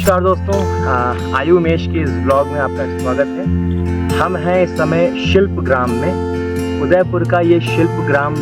नमस्कार दोस्तों, आयु उमेश के इस ब्लॉग में आपका स्वागत है। हम हैं इस समय शिल्प ग्राम में। उदयपुर का ये शिल्प ग्राम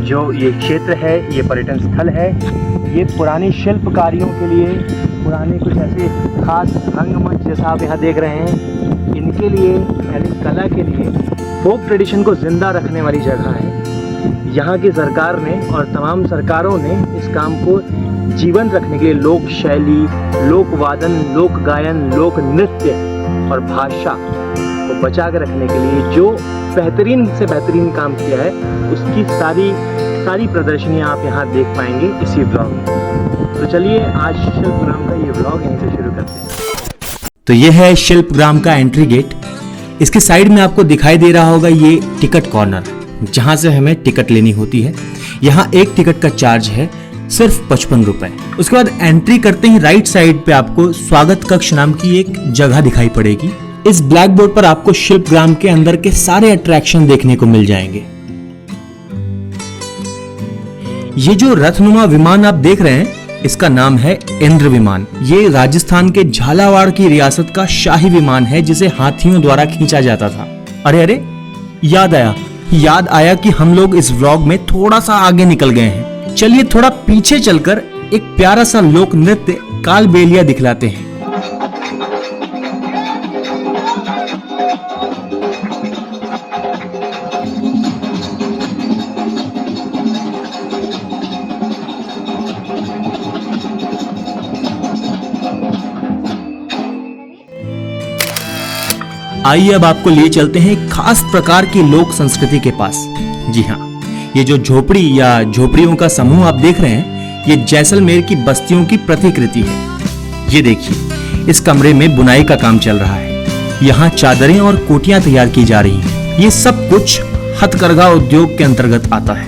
जो ये क्षेत्र है, ये पर्यटन स्थल है। ये पुरानी शिल्पकारियों के लिए, पुराने कुछ ऐसे खास रंगमंच जैसा आप यहाँ देख रहे हैं, इनके लिए यानी कला के लिए फोक ट्रेडिशन को जिंदा रखने वाली जगह है। यहाँ की सरकार ने और तमाम सरकारों ने इस काम को जीवन रखने के लिए लोक शैली, लोक वादन, लोक गायन, लोक नृत्य और भाषा को बचा कर रखने के लिए जो बेहतरीन से बेहतरीन काम किया है, उसकी सारी प्रदर्शनियाँ आप यहाँ देख पाएंगे इसी ब्लॉग में। तो चलिए आज शिल्पग्राम का ये ब्लॉग यहीं से शुरू करते हैं। तो ये है शिल्पग्राम का एंट्री गेट। इसके साइड में आपको दिखाई दे रहा होगा ये टिकट कॉर्नर, जहाँ से हमें टिकट लेनी होती है। यहाँ एक टिकट का चार्ज है सिर्फ 55 रुपए। उसके बाद एंट्री करते ही राइट साइड पे आपको स्वागत कक्ष नाम की एक जगह दिखाई पड़ेगी। इस ब्लैक बोर्ड पर आपको शिल्पग्राम के अंदर के सारे अट्रैक्शन देखने को मिल जाएंगे। ये जो रथनुमा विमान आप देख रहे हैं, इसका नाम है इंद्र विमान। ये राजस्थान के झालावाड़ की रियासत का शाही विमान है, जिसे हाथियों द्वारा खींचा जाता था। अरे याद आया कि हम लोग इस व्लॉग में थोड़ा सा आगे निकल गए हैं। चलिए थोड़ा पीछे चलकर एक प्यारा सा लोक नृत्य कालबेलिया दिखलाते हैं। आइए अब आपको ले चलते हैं एक खास प्रकार की लोक संस्कृति के पास। जी हाँ, ये जो झोपड़ी या झोपड़ियों का समूह आप देख रहे हैं, ये जैसलमेर की बस्तियों की प्रतिकृति है। ये देखिए, इस कमरे में बुनाई का काम चल रहा है। यहाँ चादरें और कोटियां तैयार की जा रही हैं। ये सब कुछ हथकरघा उद्योग के अंतर्गत आता है।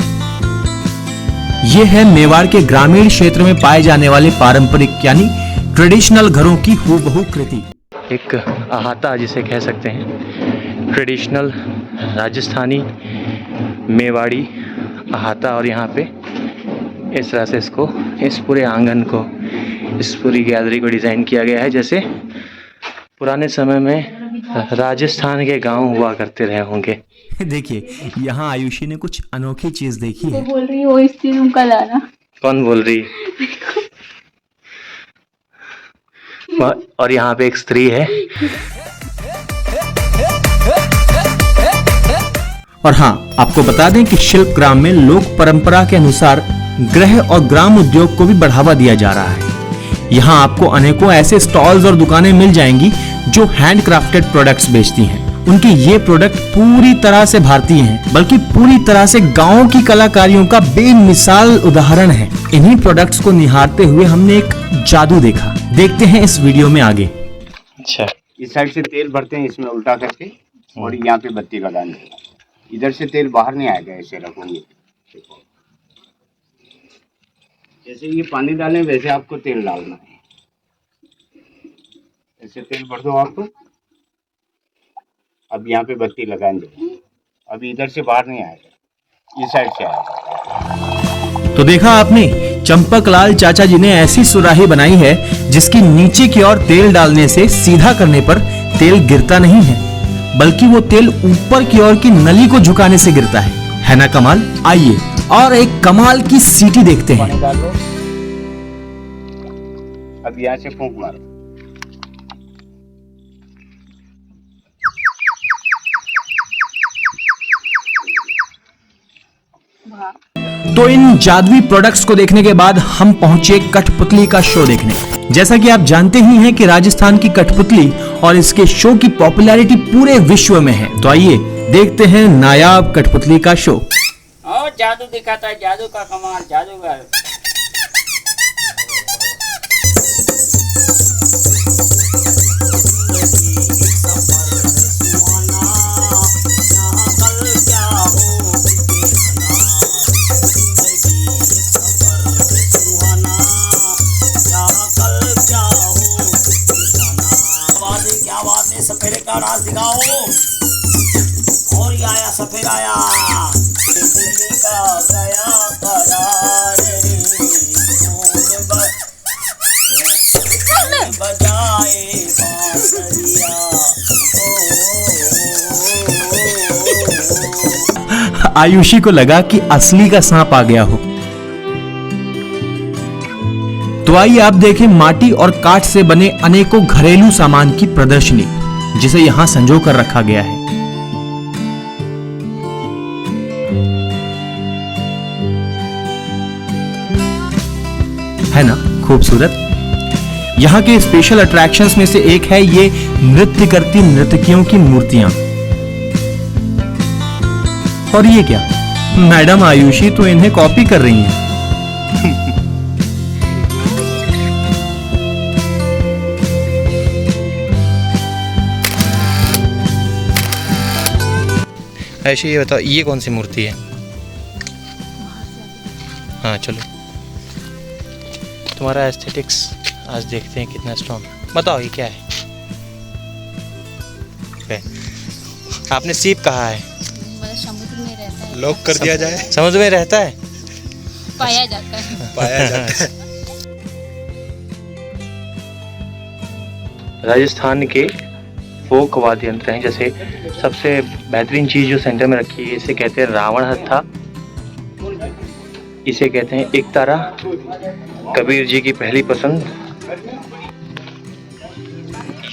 ये है मेवाड़ के ग्रामीण क्षेत्र में पाए जाने वाले पारंपरिक यानी ट्रेडिशनल घरों की हूबहू कृति। एक अहाता जिसे कह सकते हैं, ट्रेडिशनल राजस्थानी मेवाड़ी अहाता। और यहाँ पे इस तरह से इसको, इस पूरे आंगन को, इस पूरी गैलरी को डिज़ाइन किया गया है जैसे पुराने समय में राजस्थान के गांव हुआ करते रहे होंगे। देखिए, यहाँ आयुषी ने कुछ अनोखी चीज देखी है। बोल रही हो इस दिन उनका लाना। कौन बोल रही? और यहाँ पे एक स्त्री है। और हाँ, आपको बता दें कि शिल्पग्राम में लोक परंपरा के अनुसार गृह और ग्राम उद्योग को भी बढ़ावा दिया जा रहा है। यहाँ आपको अनेकों ऐसे स्टॉल्स और दुकानें मिल जाएंगी जो हैंडक्राफ्टेड प्रोडक्ट्स बेचती हैं। उनके ये प्रोडक्ट पूरी तरह से भारतीय हैं, बल्कि पूरी तरह से गांव की कलाकारियों का बेमिसाल उदाहरण है। इन्हीं प्रोडक्ट्स को निहारते हुए हमने एक जादू देखा। देखते हैं इस वीडियो में आगे। अच्छा, इस साइड से तेल भरते हैं इसमें उल्टा करके, और यहाँ पे बत्ती लगाएंगे। इधर से तेल बाहर नहीं आएगा, ऐसे रखोगे। जैसे ये पानी डालें वैसे आपको तेल डालना है। ऐसे तेल भर दो आप। अब यहाँ पे बत्ती लगाएंगे। अब इधर से बाहर नहीं आएगा, इस साइड से आएगा। तो देखा आपने, चंपकलाल चाचा जी ने ऐसी सुराही बनाई है जिसकी नीचे की ओर तेल डालने से सीधा करने पर तेल गिरता नहीं है, बल्कि वो तेल ऊपर की ओर की नली को झुकाने से गिरता है ना कमाल? आइए और एक कमाल की सीटी देखते हैं। पानी डाल दो। अब यहाँ से फूंक मारो। तो इन जादुई प्रोडक्ट्स को देखने के बाद हम पहुंचे कठपुतली का शो देखने। जैसा कि आप जानते ही हैं कि राजस्थान की कठपुतली और इसके शो की पॉपुलैरिटी पूरे विश्व में है। तो आइए देखते हैं नायाब कठपुतली का शो। और जादू दिखाता है, जादू का कमाल, जादूगर। सफेरे का राज दिखाओ। और ये आया सफेद आया, दिल्ली का गया करार रे, बजा आयुषी को लगा कि असली का सांप आ गया हो। तो आइए आप देखें माटी और काठ से बने अनेकों घरेलू सामान की प्रदर्शनी, जिसे यहां संजो कर रखा गया है। है ना खूबसूरत। यहाँ के स्पेशल अट्रैक्शंस में से एक है ये नृत्य करती नर्तकियों की मूर्तियां। और ये क्या, मैडम आयुषी तो इन्हें कॉपी कर रही हैं। आयुषी ये बताओ, ये कौन सी मूर्ति है? हाँ चलो, तुम्हारा एस्थेटिक्स आज देखते हैं कितना स्ट्रॉन्ग है। बताओ ये क्या है? आपने सीप कहा है, समुद्र में रहता है। लॉक कर दिया जाए। समुद्र में रहता है, पाया जाता है। पाया जाता है। राजस्थान के फोक वाद्य यंत्र हैं, जैसे सबसे बेहतरीन चीज जो सेंटर में रखी है इसे कहते हैं रावण हत्था, इसे कहते हैं एक तारा, कबीर जी की पहली पसंद।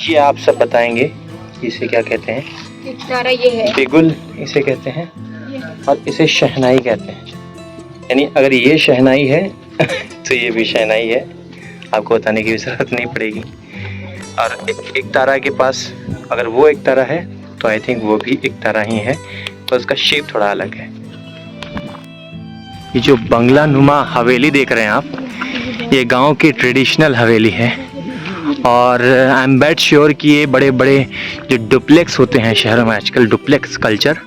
ये आप सब बताएंगे इसे क्या कहते हैं? एक तारा ये है। बिगुल इसे कहते हैं, और इसे शहनाई कहते हैं। यानी अगर ये शहनाई है तो ये भी शहनाई है, आपको बताने की भी जरूरत नहीं पड़ेगी। और एक तारा के पास अगर वो एक तारा है तो आई थिंक वो भी एक तारा ही है, तो उसका शेप थोड़ा अलग है। ये जो बंगला नुमा हवेली देख रहे हैं आप, ये गांव की ट्रेडिशनल हवेली है, और आई एम बेट श्योर कि ये बड़े बड़े जो डुप्लेक्स होते हैं शहरों में आजकल, डुप्लेक्स कल्चर,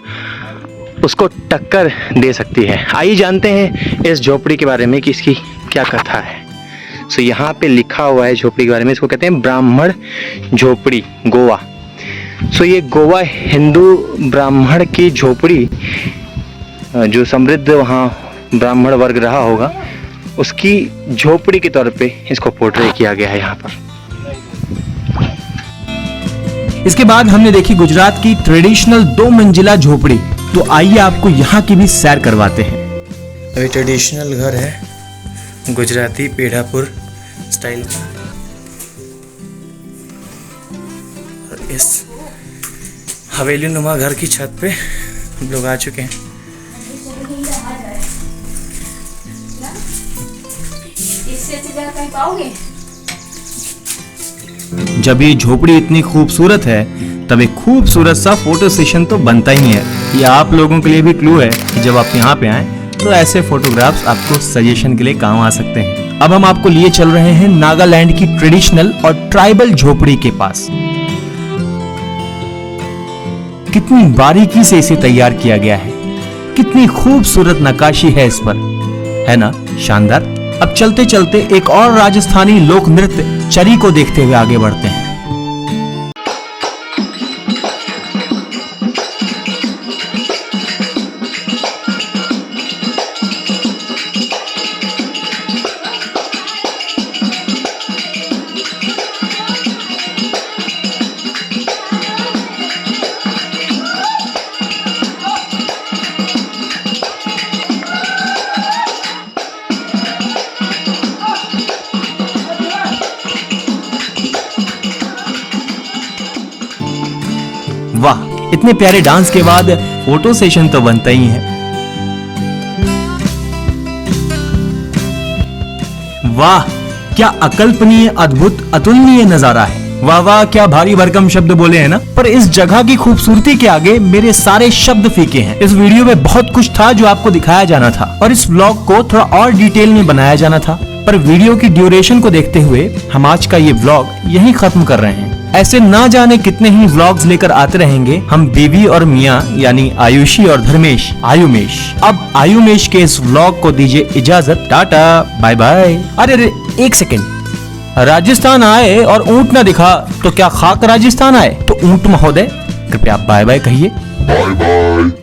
उसको टक्कर दे सकती है। आइए जानते हैं इस झोपड़ी के बारे में कि इसकी क्या कथा है। सो यहाँ पे लिखा हुआ है झोपड़ी के बारे में, इसको कहते हैं ब्राह्मण झोपड़ी, गोवा। सो ये गोवा हिंदू ब्राह्मण की झोपड़ी, जो समृद्ध वहाँ ब्राह्मण वर्ग रहा होगा, उसकी झोपड़ी के तौर पे इसको पोर्ट्रे किया गया है यहाँ पर। इसके बाद हमने देखी गुजरात की ट्रेडिशनल 2 मंजिला झोपड़ी। तो आइए आपको यहाँ की भी सैर करवाते हैं। अभी ट्रेडिशनल घर है गुजराती पेड़ापुर स्टाइल का, और इस हवेली नुमा घर की छत पे हम लोग आ चुके हैं। जब ये झोपड़ी इतनी खूबसूरत है तब एक खूबसूरत सा फोटो सेशन तो बनता ही है। ये आप लोगों के लिए भी क्लू है कि जब आप यहाँ पे आए तो ऐसे फोटोग्राफ्स आपको सजेशन के लिए काम आ सकते हैं। अब हम आपको लिए चल रहे हैं नागालैंड की ट्रेडिशनल और ट्राइबल झोपड़ी के पास। कितनी बारीकी से इसे तैयार किया गया है, कितनी खूबसूरत नक्काशी है इस पर, है ना शानदार। अब चलते चलते एक और राजस्थानी लोक नृत्य चरी को देखते हुए आगे बढ़ते हैं। वाह, इतने प्यारे डांस के बाद फोटो सेशन तो बनता ही है। वाह, क्या अकल्पनीय, अद्भुत, अतुलनीय नजारा है। वाह वाह, क्या भारी भरकम शब्द बोले हैं ना। पर इस जगह की खूबसूरती के आगे मेरे सारे शब्द फीके हैं। इस वीडियो में बहुत कुछ था जो आपको दिखाया जाना था, और इस व्लॉग को थोड़ा और डिटेल में बनाया जाना था, पर वीडियो की ड्यूरेशन को देखते हुए हम आज का ये व्लॉग यहीं खत्म कर रहे हैं। ऐसे ना जाने कितने ही व्लॉग्स लेकर आते रहेंगे हम बीवी और मियाँ, यानी आयुषी और धर्मेश, आयुमेश। अब आयुमेश के इस व्लॉग को दीजिए इजाजत, टाटा बाय बाय। अरे एक सेकेंड, राजस्थान आए और ऊंट ना दिखा तो क्या खाक राजस्थान आए? तो ऊंट महोदय कृपया बाय बाय कहिए। Bye bye.